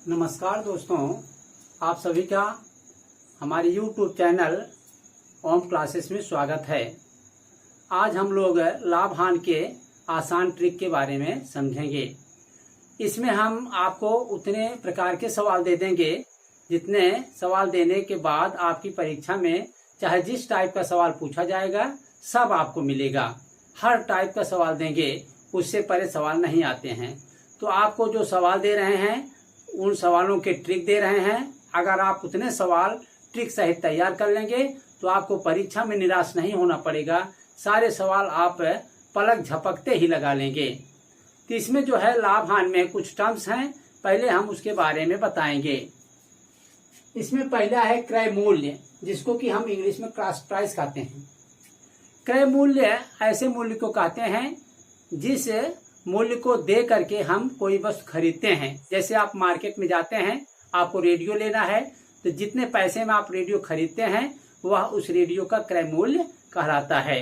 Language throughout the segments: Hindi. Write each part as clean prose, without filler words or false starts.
नमस्कार दोस्तों, आप सभी का हमारे YouTube चैनल ओम क्लासेस में स्वागत है। आज हम लोग लाभ हानि के आसान ट्रिक के बारे में समझेंगे। इसमें हम आपको उतने प्रकार के सवाल दे देंगे जितने सवाल देने के बाद आपकी परीक्षा में चाहे जिस टाइप का सवाल पूछा जाएगा सब आपको मिलेगा। हर टाइप का सवाल देंगे, उससे परे सवाल नहीं आते हैं। तो आपको जो सवाल दे रहे हैं उन सवालों के ट्रिक दे रहे हैं। अगर आप उतने सवाल ट्रिक सहित तैयार कर लेंगे तो आपको परीक्षा में निराश नहीं होना पड़ेगा। सारे सवाल आप पलक झपकते ही लगा लेंगे। तो इसमें जो है लाभ हानि में कुछ टर्म्स हैं, पहले हम उसके बारे में बताएंगे। इसमें पहला है क्रय मूल्य, जिसको कि हम इंग्लिश में कॉस्ट प्राइस कहते हैं। क्रय मूल्य ऐसे मूल्य को कहते हैं जिस मूल्य को दे करके हम कोई वस्तु खरीदते हैं। जैसे आप मार्केट में जाते हैं, आपको रेडियो लेना है, तो जितने पैसे में आप रेडियो खरीदते हैं वह उस रेडियो का क्रय मूल्य कहलाता है।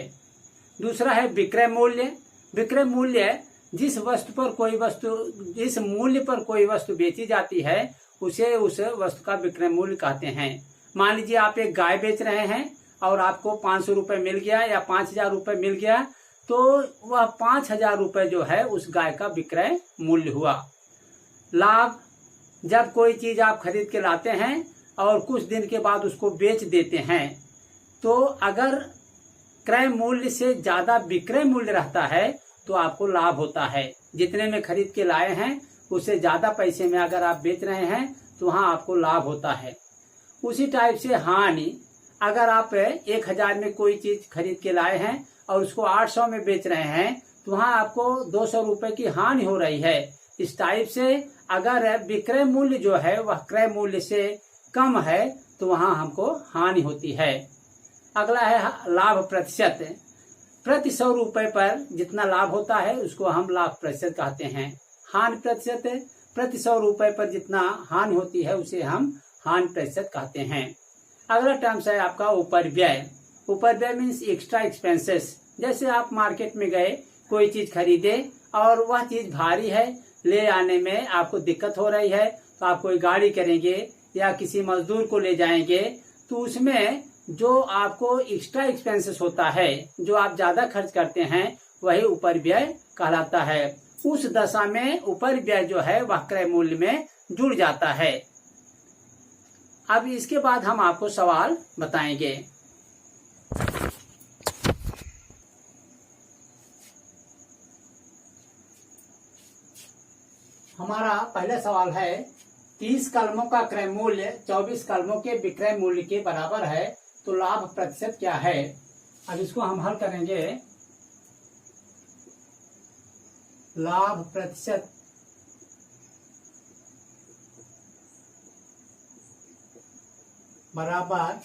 दूसरा है विक्रय मूल्य। विक्रय मूल्य जिस मूल्य पर कोई वस्तु बेची जाती है उसे उस वस्तु का विक्रय मूल्य कहते हैं। मान लीजिए आप एक गाय बेच रहे हैं और आपको 500 रुपए मिल गया या 5000 रुपए मिल गया, तो वह 5000 रुपए जो है उस गाय का विक्रय मूल्य हुआ। लाभ, जब कोई चीज आप खरीद के लाते हैं और कुछ दिन के बाद उसको बेच देते हैं, तो अगर क्रय मूल्य से ज्यादा विक्रय मूल्य रहता है तो आपको लाभ होता है। जितने में खरीद के लाए हैं उससे ज्यादा पैसे में अगर आप बेच रहे हैं तो वहां आपको लाभ होता है। उसी टाइप से हानि, अगर आप 1000 में कोई चीज खरीद के लाए हैं और उसको 800 में बेच रहे हैं तो वहां आपको 200 रुपए की हानि हो रही है। इस टाइप से अगर विक्रय मूल्य जो है वह क्रय मूल्य से कम है तो वहां हमको हानि होती है। अगला है लाभ प्रतिशत। प्रति 100 रुपए पर जितना लाभ होता है उसको हम लाभ प्रतिशत कहते हैं। हानि प्रतिशत, प्रति 100 रुपए पर जितना हानि होती है उसे हम हानि प्रतिशत कहते हैं। अगला टर्म्स है आपका उपरिव्यय। उपरिव्यय मीन्स एक्स्ट्रा एक्सपेंसेस। जैसे आप मार्केट में गए, कोई चीज खरीदे और वह चीज भारी है, ले आने में आपको दिक्कत हो रही है, तो आप कोई गाड़ी करेंगे या किसी मजदूर को ले जाएंगे, तो उसमें जो आपको एक्स्ट्रा एक्सपेंसेस होता है, जो आप ज्यादा खर्च करते हैं, वही उपरिव्यय कहलाता है। उस दशा में उपरिव्यय जो है वह क्रय मूल्य में जुड़ जाता है। अब इसके बाद हम आपको सवाल बताएंगे। हमारा पहला सवाल है 30 कलमों का क्रय मूल्य 24 कलमों के विक्रय मूल्य के बराबर है, तो लाभ प्रतिशत क्या है। अब इसको हम हल करेंगे। लाभ प्रतिशत बराबर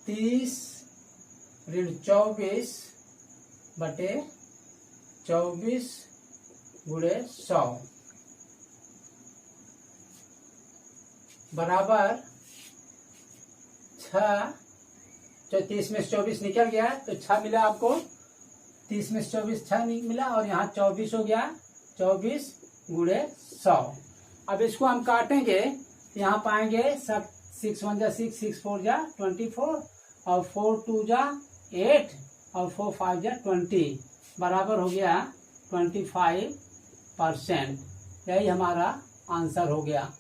30 ऋण 24 बटे 24 गुणे 100 बराबर 6। 30 में से 24 निकल गया तो 6 मिला आपको। 30 में से 24 6 मिला और यहाँ 24 हो गया। 24 गुणे 100। अब इसको हम काटेंगे, यहाँ पाएंगे 6 1 जा 6, 6 4 जा 24 और 4 2 जा 8 और 4 5 जा 20 बराबर हो गया 25%। यही हमारा आंसर हो गया।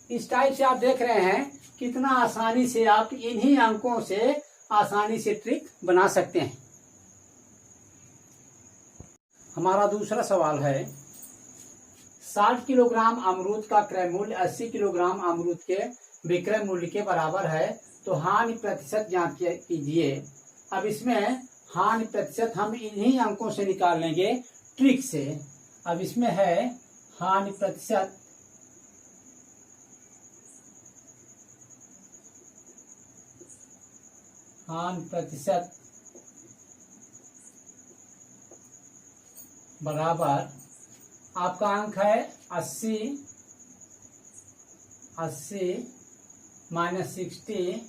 इस टाइप से आप देख रहे हैं कितना आसानी से आप इन्हीं अंकों से आसानी से ट्रिक बना सकते हैं। हमारा दूसरा सवाल है 60 किलोग्राम अमरूद का क्रय मूल्य 80 किलोग्राम अमरूद के विक्रय मूल्य के बराबर है, तो हानि प्रतिशत ज्ञात कीजिए। अब इसमें हानि प्रतिशत हम इन्हीं अंकों से निकाल लेंगे ट्रिक से। अब इसमें है हानि प्रतिशत बराबर आपका अंक है 80 माइनस 60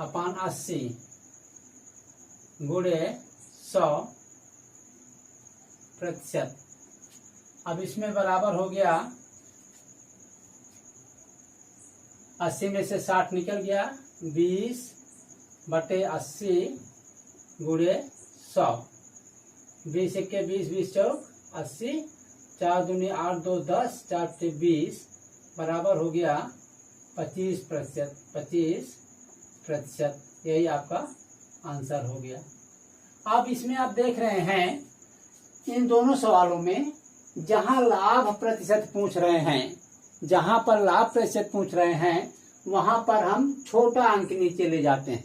अपान 80 गुणे 100 प्रतिशत। अब इसमें बराबर हो गया 80 में से 60 निकल गया, 20/80 गुणे 100। 20 एके 20, 20 चौक 80, 4 दूनी 8, 2 10, 4 से 20 बराबर हो गया 25%। 25%, यही आपका आंसर हो गया। अब इसमें आप देख रहे हैं इन दोनों सवालों में जहां लाभ प्रतिशत पूछ रहे हैं, जहां पर लाभ प्रतिशत पूछ रहे हैं वहां पर हम छोटा अंक नीचे ले जाते हैं,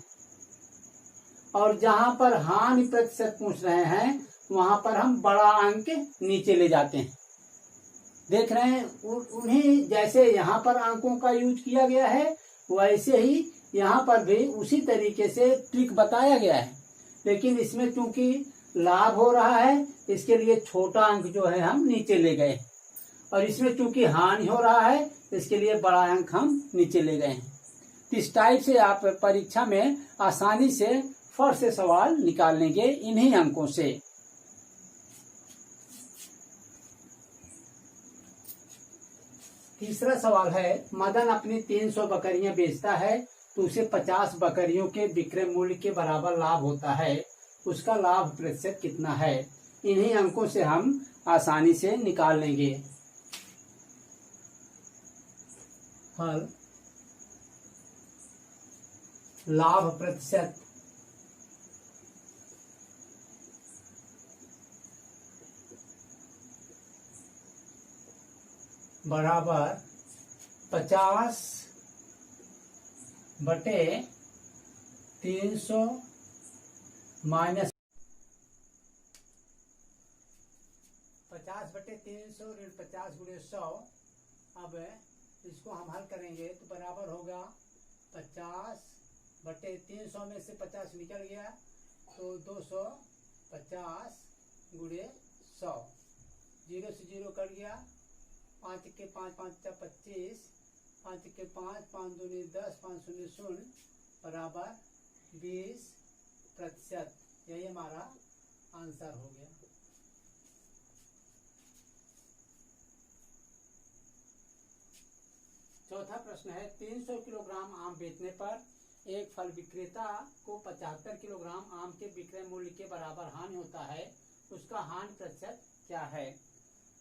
और जहां पर हानि प्रतिशत पूछ रहे हैं वहां पर हम बड़ा अंक नीचे ले जाते हैं। देख रहे हैं उन्हें जैसे यहाँ पर अंकों का यूज किया गया है वैसे ही यहाँ पर भी उसी तरीके से ट्रिक बताया गया है, लेकिन इसमें चूंकि लाभ हो रहा है इसके लिए छोटा अंक जो है हम नीचे ले गए, और इसमें चूंकि हानि हो रहा है इसके लिए बड़ा अंक हम नीचे ले गए हैं। इस टाइप से आप परीक्षा में आसानी से फट से सवाल निकाल लेंगे इन्हीं अंकों से। तीसरा सवाल है, मदन अपनी 300 बकरियां बेचता है तो उसे 50 बकरियों के विक्रय मूल्य के बराबर लाभ होता है, उसका लाभ प्रतिशत कितना है? इन्हीं अंकों से हम आसानी से निकाल लेंगे। हल, लाभ प्रतिशत बराबर 50/300 माइनस 50/300 ऋण 50 गुणे 100। अब इसको हम हल करेंगे तो बराबर होगा 50/300 में से 50 निकल गया तो 250 गुणे 100। 0 से 0 कट गया, 5 के 5, 5 25, 5 के 5, 5 दूनी 10, 5 शून्य 0 बराबर 20%। यही हमारा आंसर हो गया। चौथा प्रश्न है, 300 किलोग्राम आम बेचने पर एक फल विक्रेता को 75 किलोग्राम आम के विक्रय मूल्य के बराबर हानि होता है, उसका हानि प्रतिशत क्या है?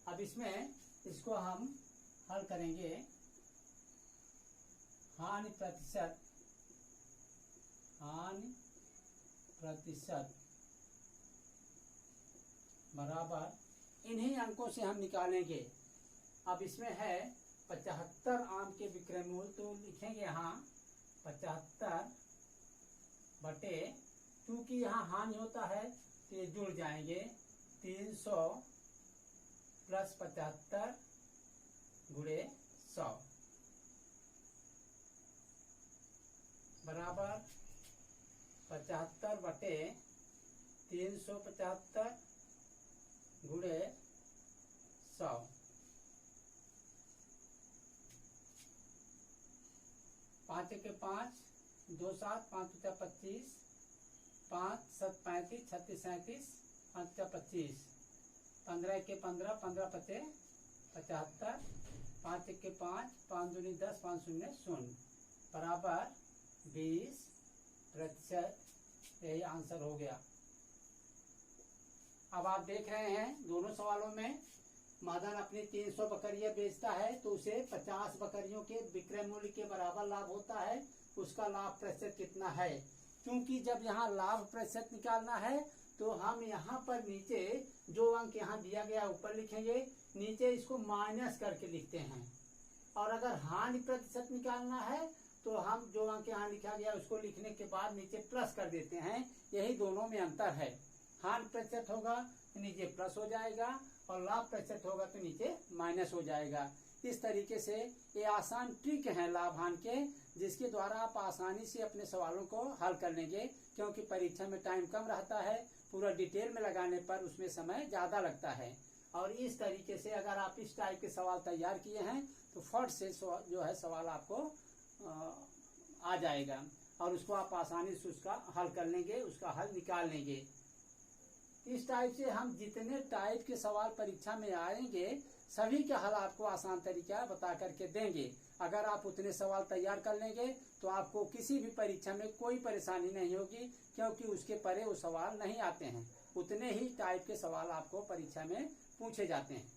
अब इसमें इसको हम हल करेंगे। हानि प्रतिशत बराबर इन्हीं अंकों से हम निकालेंगे। अब इसमें है 75 आम के विक्रय मूल्य, तो लिखेंगे यहाँ 75 बटे, क्योंकि यहाँ हानि होता है तो ये जुड़ जाएंगे 300 प्लस 75 गुणे 100 बराबर 75 बटे 375 गुणे 100। 5 के 5, 2 7, 5 25, 5 7 35, 36 37, 5 25, 15 के 15, 15 पचे 75, 5 के 5, 5 दूनी 10, 5 शून्य 0 बराबर 20%। यही आंसर हो गया। अब आप देख रहे हैं दोनों सवालों में मदन अपनी 300 बकरियां बेचता है तो उसे 50 बकरियों के विक्रय मूल्य के बराबर लाभ होता है, उसका लाभ प्रतिशत कितना है? क्योंकि जब यहाँ लाभ प्रतिशत निकालना है तो हम यहाँ पर नीचे जो अंक यहाँ दिया गया ऊपर लिखेंगे, नीचे इसको माइनस करके लिखते हैं, और अगर हानि प्रतिशत निकालना है तो हम जो अंक यहाँ लिखा गया उसको लिखने के बाद नीचे प्लस कर देते हैं। यही दोनों में अंतर है। हानि प्रतिशत होगा तो नीचे प्लस हो जाएगा और लाभ प्रतिशत होगा तो नीचे माइनस हो जाएगा। इस तरीके से ये आसान ट्रिक है लाभ हानि के, जिसके द्वारा आप आसानी से अपने सवालों को हल कर लेंगे, क्योंकि परीक्षा में टाइम कम रहता है, पूरा डिटेल में लगाने पर उसमें समय ज्यादा लगता है। और इस तरीके से अगर आप इस टाइप के सवाल तैयार किए हैं तो फट से जो है सवाल आपको आ जाएगा और उसको आप आसानी से उसका हल कर लेंगे, उसका हल निकाल लेंगे। इस टाइप से हम जितने टाइप के सवाल परीक्षा में आएंगे सभी के हल आपको आसान तरीका बता करके देंगे। अगर आप उतने सवाल तैयार कर लेंगे तो आपको किसी भी परीक्षा में कोई परेशानी नहीं होगी, क्योंकि उसके परे वो सवाल नहीं आते हैं। उतने ही टाइप के सवाल आपको परीक्षा में पूछे जाते हैं।